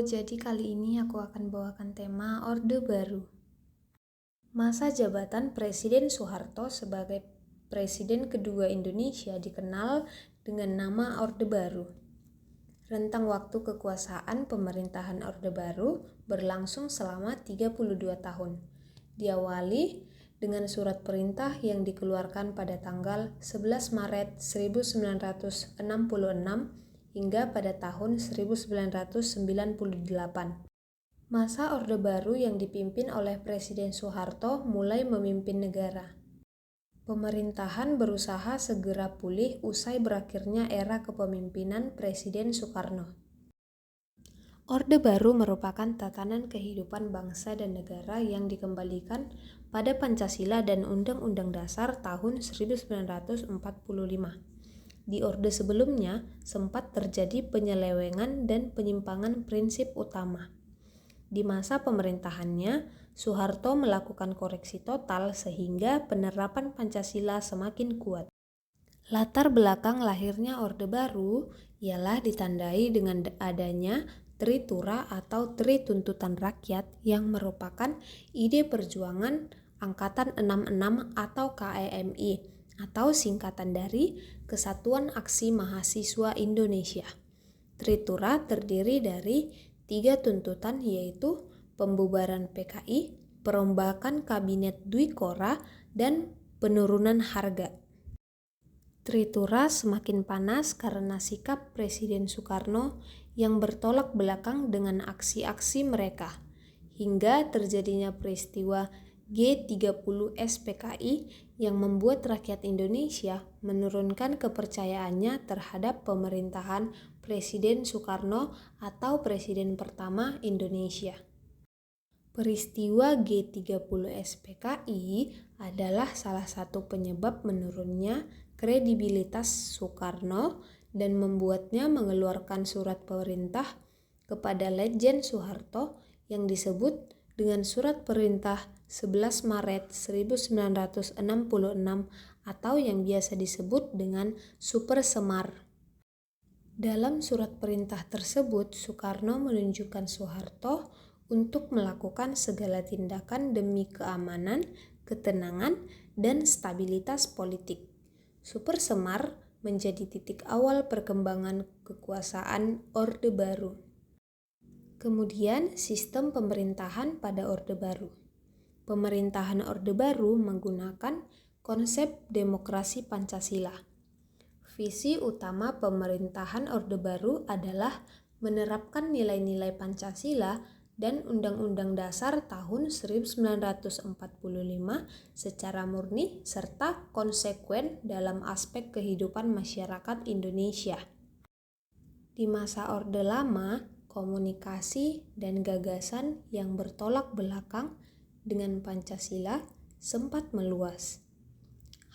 jadi kali ini aku akan bawakan tema Orde Baru. Masa jabatan Presiden Soeharto sebagai Presiden kedua Indonesia dikenal dengan nama Orde Baru. Rentang waktu kekuasaan pemerintahan Orde Baru berlangsung selama 32 tahun. Diawali dengan surat perintah yang dikeluarkan pada tanggal 11 Maret 1966 hingga pada tahun 1998. Masa Orde Baru yang dipimpin oleh Presiden Soeharto mulai memimpin negara. Pemerintahan berusaha segera pulih usai berakhirnya era kepemimpinan Presiden Soekarno. Orde Baru merupakan tatanan kehidupan bangsa dan negara yang dikembalikan pada Pancasila dan Undang-Undang Dasar tahun 1945. Di orde sebelumnya sempat terjadi penyelewengan dan penyimpangan prinsip utama. Di masa pemerintahannya, Soeharto melakukan koreksi total sehingga penerapan Pancasila semakin kuat. Latar belakang lahirnya Orde Baru ialah ditandai dengan adanya Tritura atau Tri Tuntutan Rakyat yang merupakan ide perjuangan Angkatan 66 atau KEMI atau singkatan dari Kesatuan Aksi Mahasiswa Indonesia. Tritura terdiri dari 3 tuntutan yaitu pembubaran PKI, perombakan Kabinet Dwi Kora, dan penurunan harga. Tritura semakin panas karena sikap Presiden Soekarno yang bertolak belakang dengan aksi-aksi mereka, hingga terjadinya peristiwa G30 SPKI yang membuat rakyat Indonesia menurunkan kepercayaannya terhadap pemerintahan Presiden Soekarno atau Presiden pertama Indonesia. Peristiwa G30 SPKI adalah salah satu penyebab menurunnya kredibilitas Soekarno dan membuatnya mengeluarkan surat perintah kepada Letjen Soeharto yang disebut dengan Surat Perintah 11 Maret 1966 atau yang biasa disebut dengan Super Semar. Dalam surat perintah tersebut, Soekarno menunjukkan Soeharto untuk melakukan segala tindakan demi keamanan, ketenangan, dan stabilitas politik. Super Semar menjadi titik awal perkembangan kekuasaan Orde Baru. Kemudian sistem pemerintahan pada Orde Baru. Pemerintahan Orde Baru menggunakan konsep demokrasi Pancasila. Visi utama pemerintahan Orde Baru adalah menerapkan nilai-nilai Pancasila dan Undang-Undang Dasar tahun 1945 secara murni serta konsekuen dalam aspek kehidupan masyarakat Indonesia. Di masa Orde Lama, komunikasi dan gagasan yang bertolak belakang dengan Pancasila sempat meluas.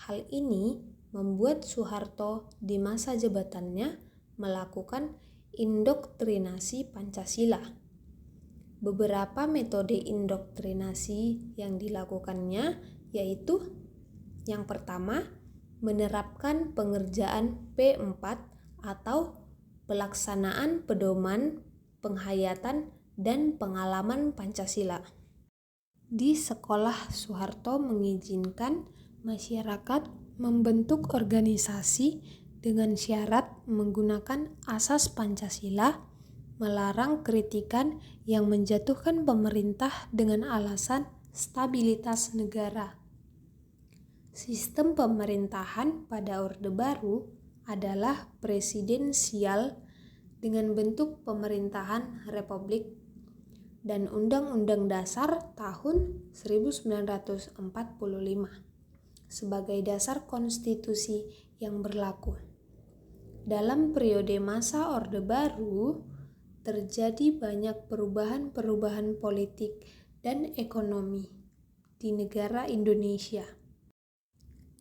Hal ini membuat Soeharto di masa jabatannya melakukan indoktrinasi Pancasila. Beberapa metode indoktrinasi yang dilakukannya yaitu yang pertama, menerapkan pengerjaan P4 atau pelaksanaan pedoman, penghayatan, dan pengalaman Pancasila. Di sekolah, Soeharto mengizinkan masyarakat membentuk organisasi dengan syarat menggunakan asas Pancasila, melarang kritikan yang menjatuhkan pemerintah dengan alasan stabilitas negara. Sistem pemerintahan pada Orde Baru adalah presidensial dengan bentuk pemerintahan republik dan Undang-Undang Dasar tahun 1945 sebagai dasar konstitusi yang berlaku. Dalam periode masa Orde Baru terjadi banyak perubahan-perubahan politik dan ekonomi di negara Indonesia.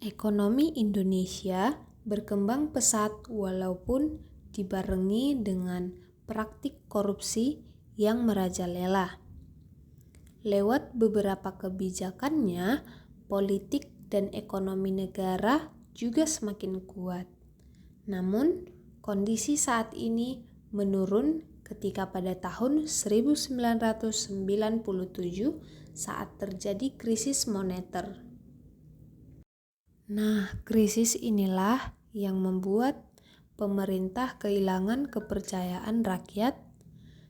Ekonomi Indonesia berkembang pesat walaupun dibarengi dengan praktik korupsi yang merajalela. Lewat beberapa kebijakannya, politik dan ekonomi negara juga semakin kuat. Namun, kondisi saat ini menurun ketika pada tahun 1997 saat terjadi krisis moneter. Nah, krisis inilah yang membuat pemerintah kehilangan kepercayaan rakyat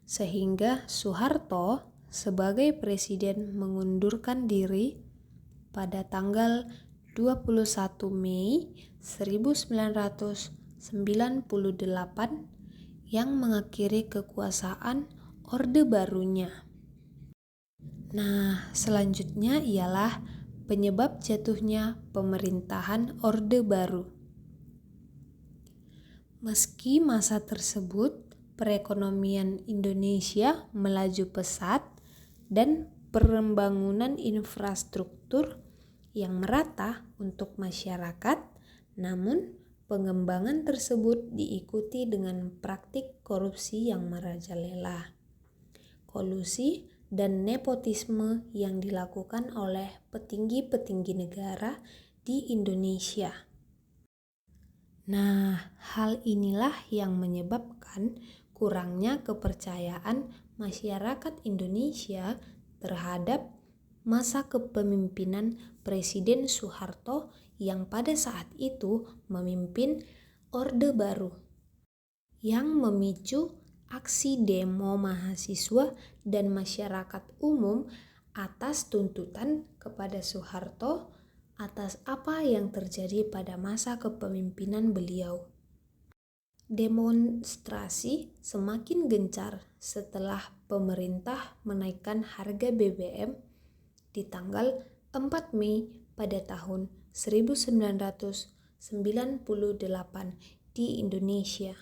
sehingga Soeharto sebagai presiden mengundurkan diri pada tanggal 21 Mei 1998 yang mengakhiri kekuasaan Orde Barunya. Nah, selanjutnya ialah penyebab jatuhnya pemerintahan Orde Baru. Meski masa tersebut perekonomian Indonesia melaju pesat dan pembangunan infrastruktur yang merata untuk masyarakat, namun pengembangan tersebut diikuti dengan praktik korupsi yang merajalela, kolusi dan nepotisme yang dilakukan oleh petinggi-petinggi negara di Indonesia. Nah, hal inilah yang menyebabkan kurangnya kepercayaan masyarakat Indonesia terhadap masa kepemimpinan Presiden Soeharto yang pada saat itu memimpin Orde Baru, yang memicu aksi demo mahasiswa dan masyarakat umum atas tuntutan kepada Soeharto atas apa yang terjadi pada masa kepemimpinan beliau. Demonstrasi semakin gencar setelah pemerintah menaikkan harga BBM di tanggal 4 Mei pada tahun 1998 di Indonesia.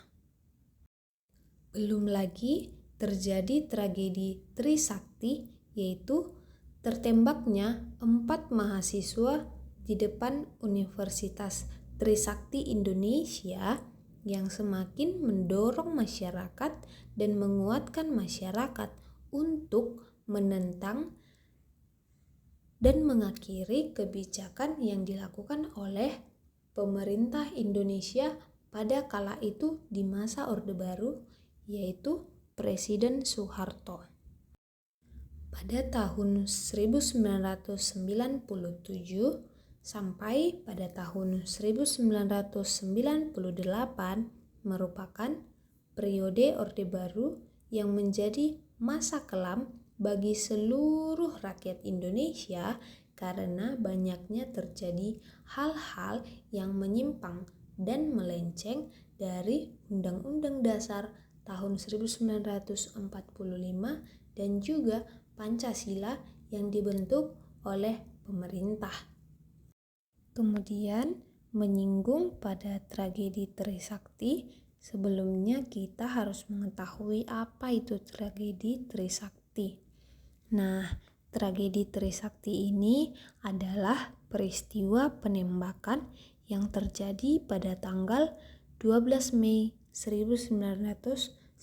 Belum lagi terjadi tragedi Trisakti, yaitu tertembaknya 4 mahasiswa di depan Universitas Trisakti Indonesia yang semakin mendorong masyarakat dan menguatkan masyarakat untuk menentang dan mengakhiri kebijakan yang dilakukan oleh pemerintah Indonesia pada kala itu di masa Orde Baru, yaitu Presiden Soeharto. Pada tahun 1997 sampai pada tahun 1998 merupakan periode Orde Baru yang menjadi masa kelam bagi seluruh rakyat Indonesia karena banyaknya terjadi hal-hal yang menyimpang dan melenceng dari Undang-Undang Dasar tahun 1945 dan juga Pancasila yang dibentuk oleh pemerintah. Kemudian menyinggung pada tragedi Trisakti, sebelumnya kita harus mengetahui apa itu tragedi Trisakti. Nah, tragedi Trisakti ini adalah peristiwa penembakan yang terjadi pada tanggal 12 Mei 1998,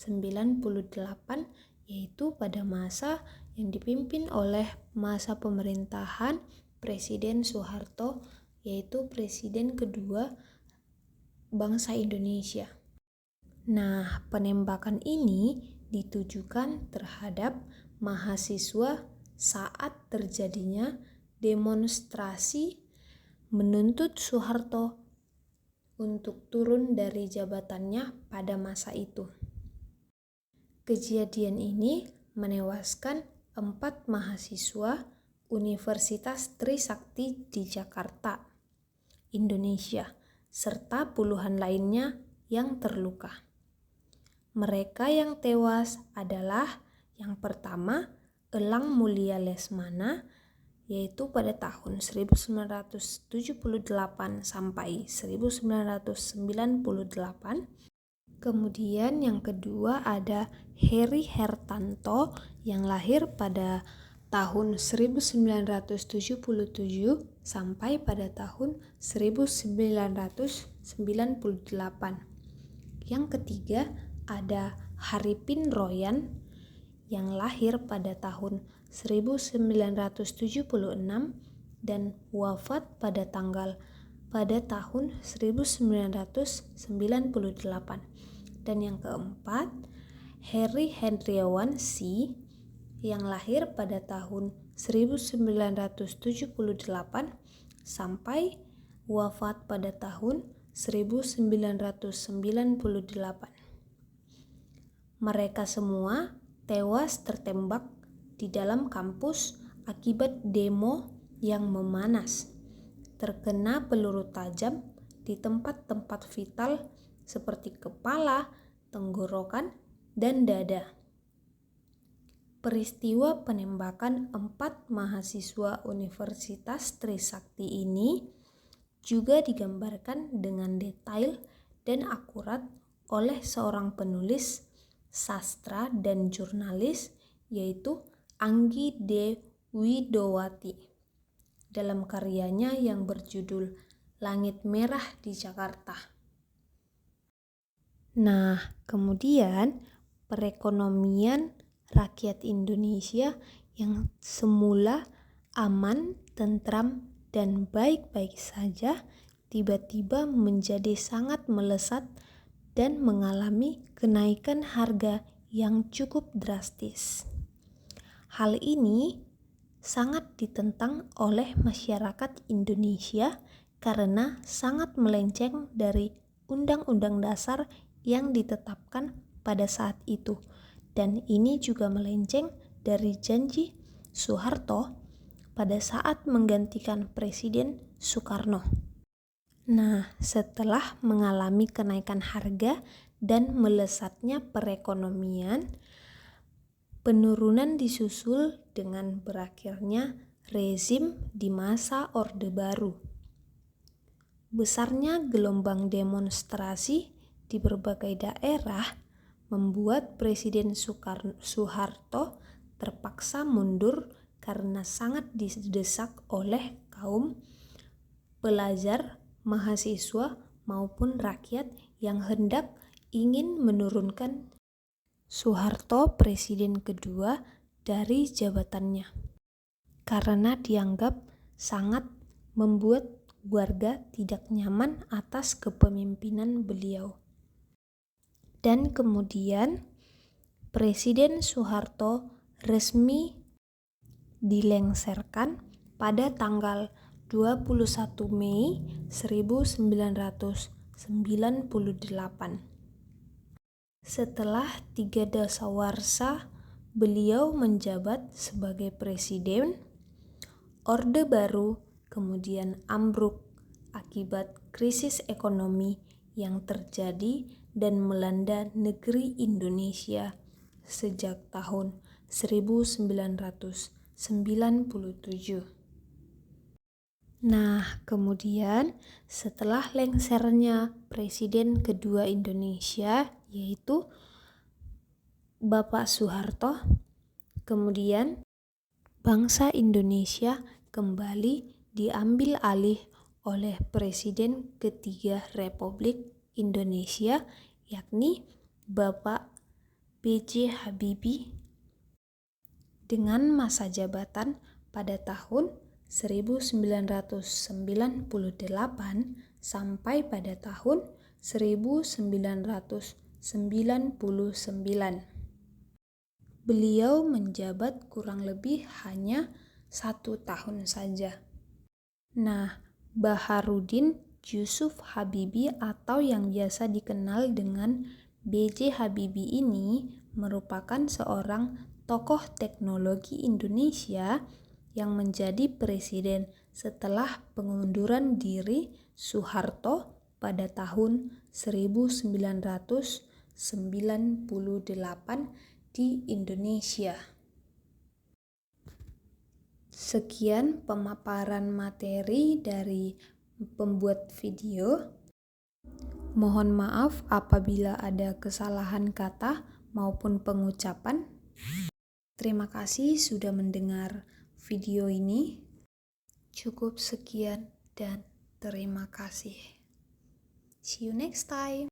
yaitu pada masa yang dipimpin oleh masa pemerintahan Presiden Soeharto, yaitu presiden kedua bangsa Indonesia. Nah, penembakan ini ditujukan terhadap mahasiswa saat terjadinya demonstrasi menuntut Soeharto untuk turun dari jabatannya pada masa itu. Kejadian ini menewaskan 4 mahasiswa Universitas Trisakti di Jakarta, Indonesia, serta puluhan lainnya yang terluka. Mereka yang tewas adalah yang pertama Elang Mulia Lesmana, yaitu pada tahun 1978 sampai 1998. Kemudian yang kedua ada Heri Hertanto yang lahir pada tahun 1977 sampai pada tahun 1998. Yang ketiga ada Haripin Royan yang lahir pada tahun 1976 dan wafat pada tahun 1998. Dan yang keempat Harry Hendriawan C. yang lahir pada tahun 1978 sampai wafat pada tahun 1998. Mereka semua tewas tertembak di dalam kampus akibat demo yang memanas, terkena peluru tajam di tempat-tempat vital seperti kepala, tenggorokan, dan dada. Peristiwa penembakan 4 mahasiswa Universitas Trisakti ini juga digambarkan dengan detail dan akurat oleh seorang penulis, sastra, dan jurnalis, yaitu Anggi D. Widowati, dalam karyanya yang berjudul Langit Merah di Jakarta. Nah, kemudian perekonomian rakyat Indonesia yang semula aman, tentram, dan baik-baik saja tiba-tiba menjadi sangat melesat dan mengalami kenaikan harga yang cukup drastis. Hal ini sangat ditentang oleh masyarakat Indonesia karena sangat melenceng dari Undang-Undang Dasar yang ditetapkan pada saat itu, dan ini juga melenceng dari janji Soeharto pada saat menggantikan Presiden Soekarno. Nah, setelah mengalami kenaikan harga dan melesatnya perekonomian, penurunan disusul dengan berakhirnya rezim di masa Orde Baru. Besarnya gelombang demonstrasi di berbagai daerah membuat Presiden Soeharto terpaksa mundur karena sangat didesak oleh kaum pelajar, mahasiswa, maupun rakyat yang hendak ingin menurunkan Soeharto, Presiden kedua, dari jabatannya karena dianggap sangat membuat warga tidak nyaman atas kepemimpinan beliau. Dan kemudian Presiden Soeharto resmi dilengsarkan pada tanggal 21 Mei 1998. Setelah 3 dasawarsa beliau menjabat sebagai presiden, Orde Baru kemudian ambruk akibat krisis ekonomi yang terjadi dan melanda negeri Indonesia sejak tahun 1997. Nah, kemudian setelah lengsernya Presiden kedua Indonesia, yaitu Bapak Soeharto, kemudian bangsa Indonesia kembali diambil alih oleh Presiden ketiga Republik Indonesia, yakni Bapak B.J. Habibie, dengan masa jabatan pada tahun 1998 sampai pada tahun 1999. Beliau menjabat kurang lebih hanya 1 tahun saja. Nah, Baharudin Yusuf Habibie atau yang biasa dikenal dengan B.J. Habibie ini merupakan seorang tokoh teknologi Indonesia yang menjadi presiden setelah pengunduran diri Soeharto pada tahun 1998 di Indonesia. Sekian pemaparan materi dari pembuat video. Mohon maaf apabila ada kesalahan kata maupun pengucapan. Terima kasih sudah mendengar video ini. Cukup sekian dan terima kasih. See you next time.